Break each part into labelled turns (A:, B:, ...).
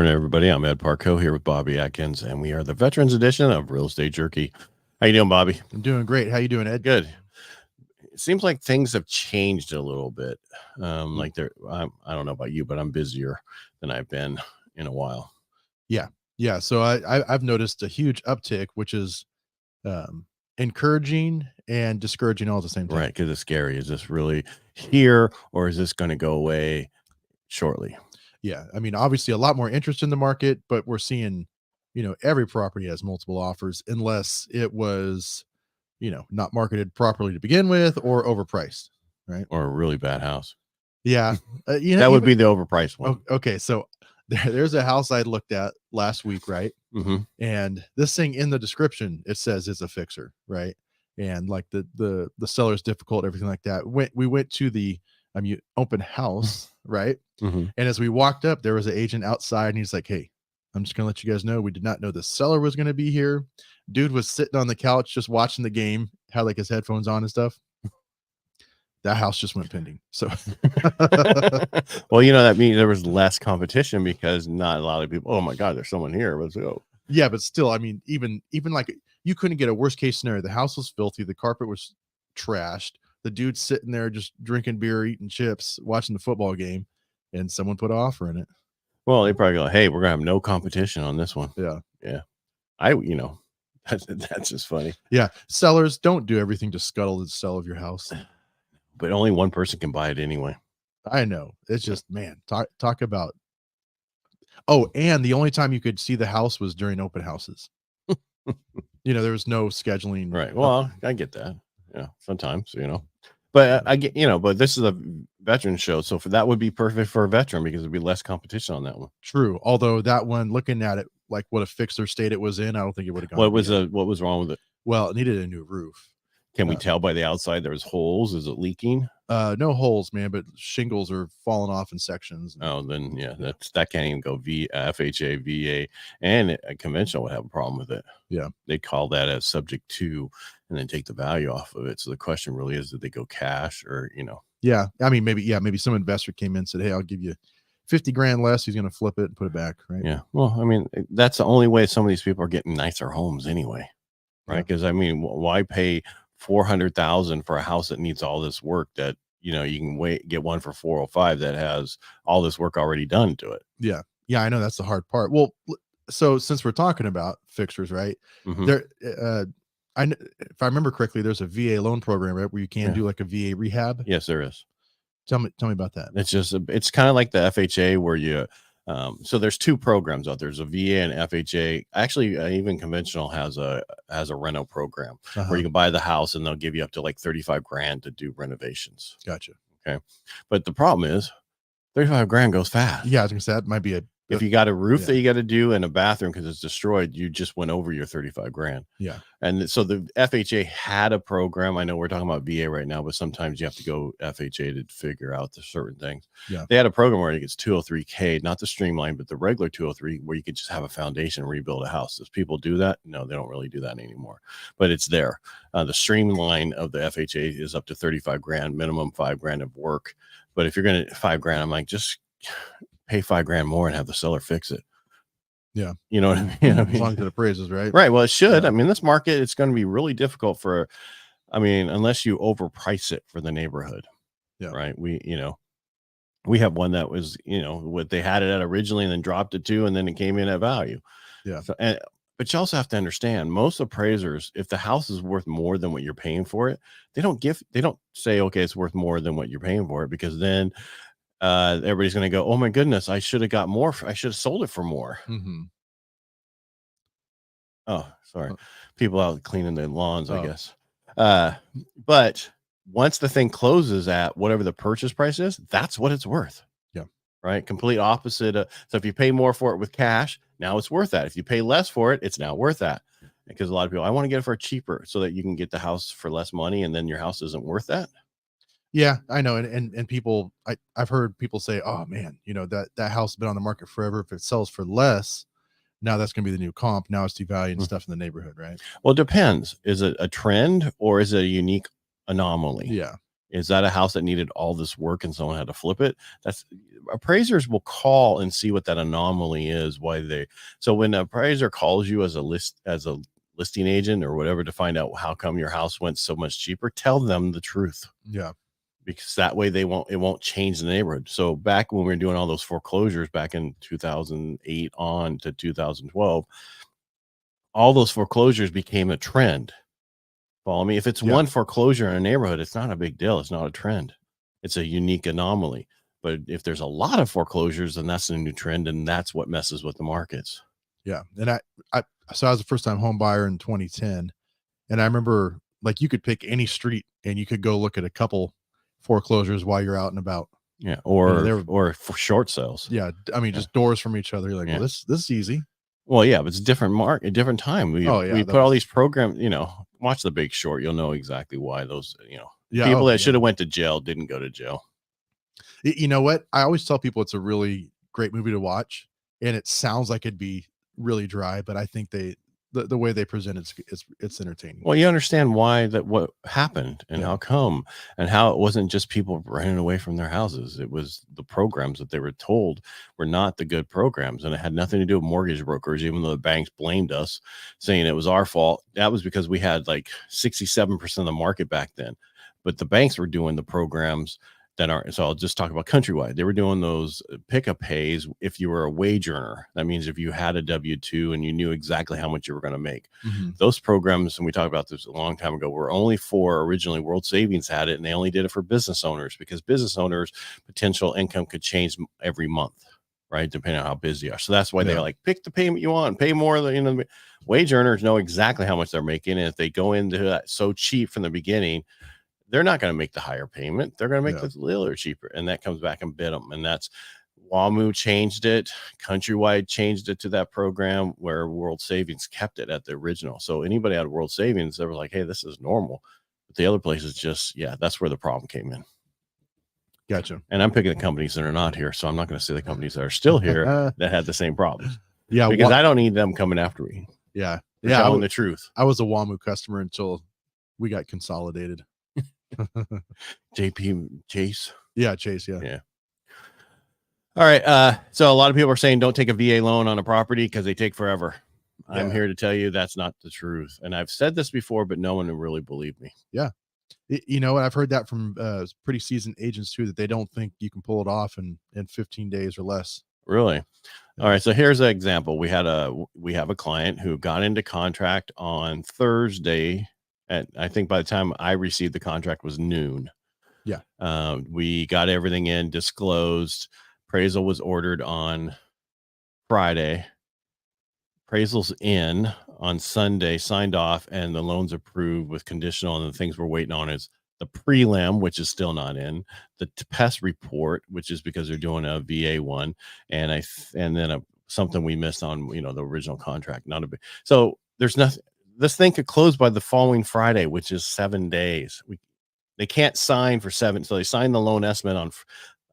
A: morning, everybody. I'm Ed Parcaut here with Bobby Atkins, and we are the Veterans Edition of Real Estate Jerky. How you doing, Bobby?
B: I'm doing great. How you doing, Ed?
A: Good. It seems like things have changed a little bit. I don't know about you, but I'm busier than I've been in a while.
B: Yeah. So I've noticed a huge uptick, which is encouraging and discouraging all at the same time.
A: Right, because it's scary. Is this really here, or is this going to go away shortly?
B: Yeah. I mean, obviously a lot more interest in the market, but we're seeing, every property has multiple offers unless it was, not marketed properly to begin with or overpriced. Right.
A: Or a really bad house.
B: Yeah.
A: That would be the overpriced one.
B: Okay. So there's a house I looked at last week. Right.
A: Mm-hmm.
B: And this thing in the description, it says it's a fixer. Right. And like the seller's difficult, everything like that. We went to the open house. Right.
A: Mm-hmm.
B: And as we walked up, there was an agent outside and he's like, "Hey, I'm just going to let you guys know, we did not know the seller was going to be here." Dude was sitting on the couch, just watching the game, had like his headphones on and stuff. That house just went pending. So,
A: well, that means there was less competition because not a lot of people, oh my God, there's someone here. Let's go.
B: Yeah. But still, I mean, even like you couldn't get a worst case scenario. The house was filthy. The carpet was trashed. The dude's sitting there just drinking beer, eating chips, watching the football game, and someone put an offer in it.
A: Well, they probably go, "Hey, we're gonna have no competition on this one."
B: Yeah.
A: That's just funny.
B: Yeah, sellers, don't do everything to scuttle the sale of your house.
A: But only one person can buy it anyway.
B: I know. It's just, man, talk about. Oh, and the only time you could see the house was during open houses. There was no scheduling.
A: Right. Well, I get that. Yeah, sometimes, but I get, but this is a veteran show. So that would be perfect for a veteran because there'd be less competition on that one.
B: True. Although that one, looking at it, like what a fixer state it was in, I don't think it would have gone.
A: What was wrong with it?
B: Well, it needed a new roof.
A: Can we tell by the outside there's holes? Is it leaking?
B: No holes, man, but shingles are falling off in sections.
A: Oh, then yeah, that can't even go FHA, VA, and a conventional would have a problem with it.
B: Yeah,
A: they call that as subject to, and then take the value off of it. So the question really is, did they go cash or
B: Yeah, I mean, maybe some investor came in and said, "Hey, I'll give you 50 grand less." He's going to flip it and put it back, right?
A: Yeah. Well, I mean, that's the only way some of these people are getting nicer homes anyway, right? Because I mean, why pay $400,000 for a house that needs all this work that you can get one for 405 that has all this work already done to it?
B: Yeah, I know that's the hard part. Well, so since we're talking about fixers, right?
A: Mm-hmm.
B: There, if I remember correctly, there's a VA loan program, right, where you can do like a VA rehab.
A: Yes, there is.
B: Tell me about that.
A: It's kind of like the FHA where you. So there's two programs out there. There's a VA and FHA. Actually, even conventional has a reno program where you can buy the house and they'll give you up to like 35 grand to do renovations.
B: Gotcha.
A: Okay. But the problem is 35 grand goes fast.
B: Yeah. I was gonna say that might be
A: if you got a roof that you got to do and a bathroom because it's destroyed, you just went over your 35 grand.
B: Yeah.
A: And so the FHA had a program. I know we're talking about VA right now, but sometimes you have to go FHA to figure out the certain things.
B: Yeah.
A: They had a program where it gets 203K, not the streamline, but the regular 203, where you could just have a foundation and rebuild a house. Does people do that? No, they don't really do that anymore, but it's there. The streamline of the FHA is up to 35 grand, minimum 5 grand of work. But if you're going to 5 grand, I'm like, just pay 5 grand more and have the seller fix it.
B: Yeah.
A: You know what I mean?
B: As long as it appraises, right?
A: Right. Well, it should. Yeah. I mean, this market, it's going to be really difficult unless you overprice it for the neighborhood.
B: Yeah.
A: Right. We have one that was, what they had it at originally and then dropped it to, and then it came in at value.
B: Yeah.
A: So, but you also have to understand, most appraisers, if the house is worth more than what you're paying for it, they don't say, okay, it's worth more than what you're paying for it, because then everybody's going to go, oh my goodness, I should have got more. I should have sold it for more.
B: Mm-hmm.
A: Oh, sorry. People out cleaning their lawns, I guess. But once the thing closes at whatever the purchase price is, that's what it's worth.
B: Yeah.
A: Right. Complete opposite. So if you pay more for it with cash, now it's worth that. If you pay less for it, it's now worth that. Because a lot of people, I want to get it for cheaper so that you can get the house for less money, and then your house isn't worth that.
B: Yeah, I know. And people, I've heard people say, oh man, that house has been on the market forever. If it sells for less, now that's going to be the new comp. Now it's devaluing stuff in the neighborhood, right?
A: Well, it depends. Is it a trend or is it a unique anomaly?
B: Yeah.
A: Is that a house that needed all this work and someone had to flip it? That's appraisers will call and see what that anomaly is. So when an appraiser calls you as a listing agent or whatever to find out how come your house went so much cheaper, tell them the truth.
B: Yeah.
A: Because that way it won't change the neighborhood. So back when we were doing all those foreclosures back in 2008 on to 2012, all those foreclosures became a trend. Follow me? If it's one foreclosure in a neighborhood, it's not a big deal. It's not a trend. It's a unique anomaly. But if there's a lot of foreclosures, then that's a new trend, and that's what messes with the markets.
B: Yeah. And so I was a first-time home buyer in 2010, and I remember like you could pick any street and you could go look at a couple foreclosures while you're out and about.
A: Yeah, or for short sales.
B: Yeah, I mean, just doors from each other. You're like, well, this is easy.
A: Well, yeah, but it's a different market, a different time. We put all these programs. Watch The Big Short. You'll know exactly why those. People that should have went to jail didn't go to jail.
B: You know what? I always tell people it's a really great movie to watch, and it sounds like it'd be really dry, but I think the way they present it's entertaining.
A: Well, you understand what happened and how come, and how it wasn't just people running away from their houses. It was the programs that they were told were not the good programs, and it had nothing to do with mortgage brokers, even though the banks blamed us, saying it was our fault. That was because we had like 67% of the market back then, but the banks were doing the programs that aren't. So I'll just talk about Countrywide. They were doing those pickup pays if you were a wage earner. That means if you had a W-2 and you knew exactly how much you were going to make. Those programs, and we talked about this a long time ago, were only for originally World Savings had it, and they only did it for business owners because business owners' potential income could change every month, right? Depending on how busy you are. So that's why they're like, pick the payment you want, pay more than, wage earners know exactly how much they're making. And if they go into that so cheap from the beginning, they're not going to make the higher payment. They're going to make the little cheaper. And that comes back and bit them. And that's WAMU changed it. Countrywide changed it to that program where World Savings kept it at the original. So anybody out of World Savings, they were like, hey, this is normal. But the other places that's where the problem came in.
B: Gotcha.
A: And I'm picking the companies that are not here. So I'm not going to say the companies that are still here that had the same problems.
B: Yeah.
A: Because I don't need them coming after me.
B: Yeah.
A: Telling the truth.
B: I was a WAMU customer until we got consolidated.
A: Chase.
B: Yeah, Chase. Yeah.
A: All right. So a lot of people are saying don't take a VA loan on a property because they take forever. Yeah. I'm here to tell you that's not the truth. And I've said this before, but no one will really believe me.
B: Yeah. You know what? I've heard that from pretty seasoned agents too, that they don't think you can pull it off in 15 days or less.
A: Really? All right. So here's an example. We have a client who got into contract on Thursday. And I think by the time I received the contract was noon.
B: Yeah.
A: We got everything in, disclosed. Appraisal was ordered on Friday. Appraisal's in on Sunday, signed off, and the loan's approved with conditional. And the things we're waiting on is the prelim, which is still not in, the PES report, which is because they're doing a VA one, and then something we missed on, the original contract. So there's nothing. This thing could close by the following Friday, which is 7 days. They can't sign for 7. So they signed the loan estimate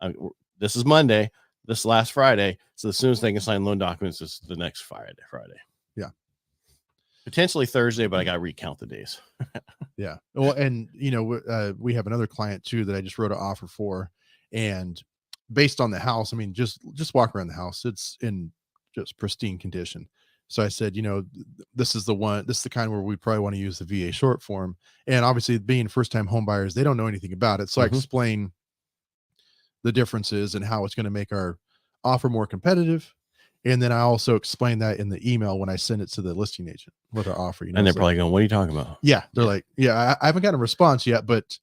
A: on this is Monday, this last Friday. So as soon as they can sign loan documents is the next Friday.
B: Yeah.
A: Potentially Thursday, but I got to recount the days.
B: Yeah. Well, and we have another client too that I just wrote an offer for, and based on the house, I mean, just walk around the house. It's in just pristine condition. So I said, this is the kind where we probably want to use the VA short form. And obviously being first-time home buyers, they don't know anything about it. So I explain the differences and how it's going to make our offer more competitive. And then I also explain that in the email when I send it to the listing agent with our offer.
A: And they're probably going, what are you talking about?
B: Yeah. They're like, I haven't gotten a response yet, but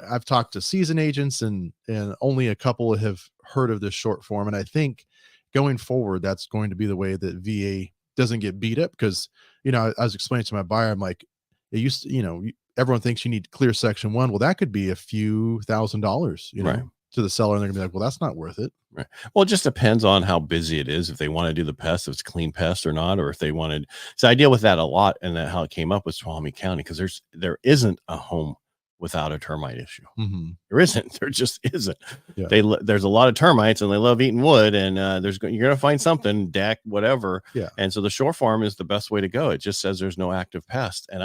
B: I've talked to seasoned agents and only a couple have heard of this short form. And I think going forward, that's going to be the way that VA doesn't get beat up, because I was explaining to my buyer, I'm like, it used to, everyone thinks you need clear section 1. Well, that could be a few $1,000s,
A: right,
B: to the seller, and they're gonna be like, well, that's not worth it.
A: Right. Well, it just depends on how busy it is, if they want to do the pest, if it's clean pest or not, or if they wanted. So I deal with that a lot, and that how it came up with Snohomish County, because there isn't a home without a termite issue. There isn't. There just isn't. Yeah. There's a lot of termites, and they love eating wood, and you're going to find something, deck, whatever.
B: Yeah.
A: And so the short form is the best way to go. It just says there's no active pest, and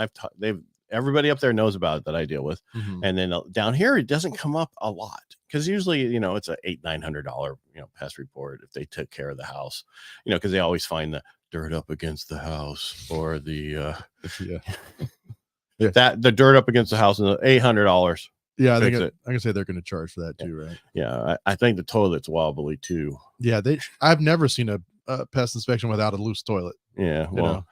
A: everybody up there knows about it that I deal with.
B: Mhm.
A: And then down here, it doesn't come up a lot because usually, it's a $800-900, pest report if they took care of the house, because they always find the dirt up against the house or the
B: Yeah.
A: that the dirt up against the house and the $800.
B: Yeah, I
A: Fix
B: think
A: it.
B: I can say they're going to charge for that too, right?
A: Yeah, I think the toilet's wobbly too.
B: Yeah, I've never seen a pest inspection without a loose toilet.
A: Yeah,
B: You know?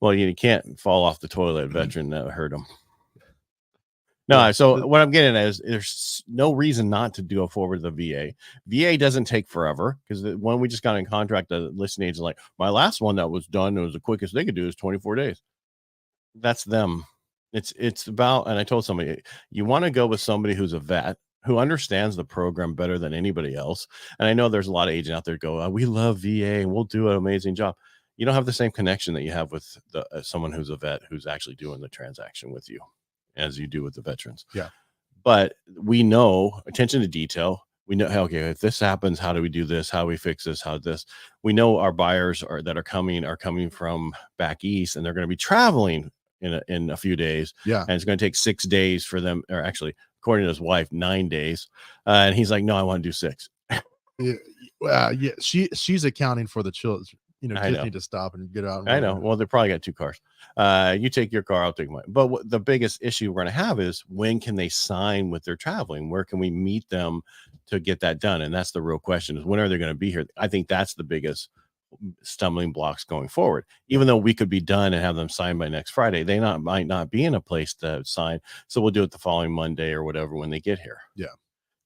A: well, you can't fall off the toilet, veteran. That would hurt them. No,
B: Yeah.
A: so what I'm getting at is there's no reason not to go forward with the VA. VA doesn't take forever because when we just got in contract, the listing agent like, my last one that was done, it was the quickest they could do is 24 days. That's them. It's about, and I told somebody, you want to go with somebody who's a vet who understands the program better than anybody else. And I know there's a lot of agents out there who go, we love VA and we'll do an amazing job. You don't have the same connection that you have with someone who's a vet who's actually doing the transaction with you as you do with the veterans.
B: Yeah.
A: But we know attention to detail. We know, okay, if this happens, how do we do this? How do we fix this? How this? We know our buyers are coming from back east, and they're going to be traveling in a few days.
B: Yeah.
A: And it's going to take 6 days for them, or actually, according to his wife, 9 days. And he's like, no, I want to do 6.
B: Yeah. She's accounting for the children.
A: I
B: kids
A: know.
B: need to stop and get out. And
A: I know. Well, they probably got 2 cars. You take your car, I'll take mine. But the biggest issue we're going to have is when can they sign with their traveling? Where can we meet them to get that done? And that's the real question: is when are they going to be here? I think that's the biggest stumbling blocks going forward. Even though we could be done and have them signed by next Friday, they might not be in a place to sign. So we'll do it the following Monday or whatever when they get here.
B: Yeah.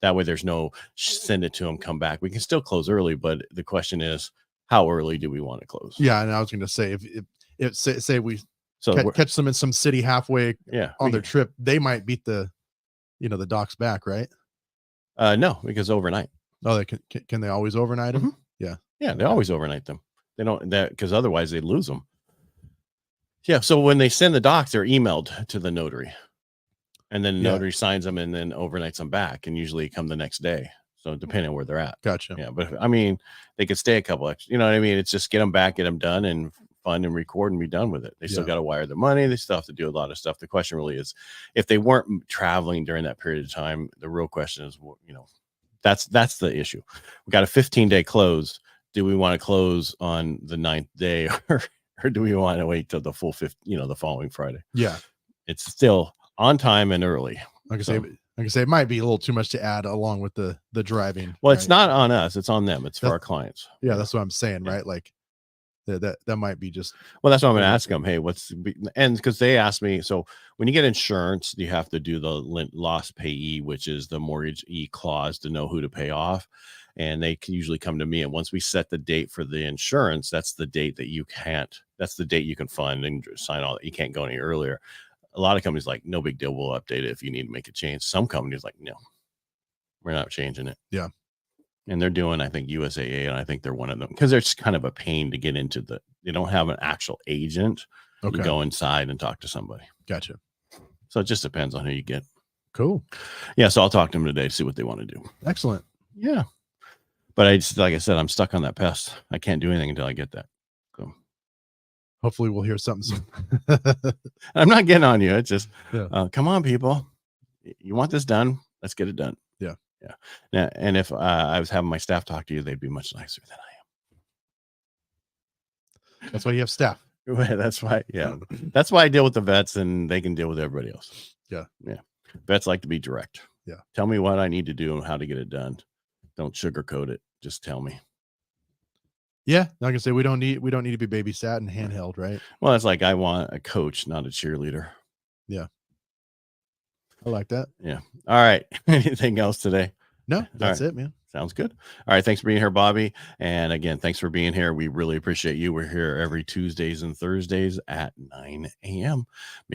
A: That way, there's no send it to them, come back. We can still close early, but the question is, how early do we want to close?
B: Yeah, and I was going to say, if say we catch them in some city halfway on their trip, they might beat the docks back, right?
A: No, because overnight.
B: Oh, they can they always overnight them?
A: Mm-hmm. Yeah, they always overnight them. They don't because otherwise they lose them. Yeah, so when they send the docs, they're emailed to the notary, and then the notary signs them and then overnights them back, and usually come the next day. So depending on where they're at.
B: Gotcha.
A: Yeah, but I mean, they could stay a couple extra. You know what I mean? It's just get them back, get them done, and fund and record and be done with it. They still got to wire the money. They still have to do a lot of stuff. The question really is, if they weren't traveling during that period of time, the real question is, that's the issue. We got a 15-day close. Do we want to close on the 9th day, or do we want to wait till the full the following Friday?
B: Yeah,
A: it's still on time and early.
B: Like I say, it might be a little too much to add along with the driving.
A: Well, it's not on us; it's on them. It's for our clients.
B: Yeah, that's what I'm saying, right? Like that might be just.
A: Well, that's what I'm going to ask them. Hey, and because they asked me, so when you get insurance, you have to do the loss payee, which is the mortgage clause to know who to pay off. And they can usually come to me. And once we set the date for the insurance, that's the date that that's the date you can fund and sign all that. You can't go any earlier. A lot of companies like, no big deal, we'll update it if you need to make a change. Some companies like, no, we're not changing it.
B: Yeah.
A: And they're doing, I think, USAA, and I think they're one of them because they're just kind of a pain to get into. They don't have an actual agent. Okay. You go inside and talk to somebody.
B: Gotcha.
A: So it just depends on who you get.
B: Cool.
A: Yeah. So I'll talk to them today to see what they want to do.
B: Excellent.
A: Yeah. But like I said, I'm stuck on that pest. I can't do anything until I get that. So
B: hopefully we'll hear something soon.
A: I'm not getting on you. It's just, come on, people. You want this done? Let's get it done.
B: Yeah.
A: Yeah. Now, and if I was having my staff talk to you, they'd be much nicer than I am.
B: That's why you have staff.
A: That's why. Yeah. That's why I deal with the vets, and they can deal with everybody else.
B: Yeah.
A: Yeah. Vets like to be direct.
B: Yeah.
A: Tell me what I need to do and how to get it done. Don't sugarcoat it. Just tell me.
B: Yeah, like I say, we don't need to be babysat and handheld, right?
A: Well, it's like I want a coach, not a cheerleader.
B: Yeah, I like that.
A: Yeah. All right. Anything else today?
B: No, that's it, man.
A: Sounds good. All right. Thanks for being here, Bobby. And again, thanks for being here. We really appreciate you. We're here every Tuesdays and Thursdays at 9 a.m.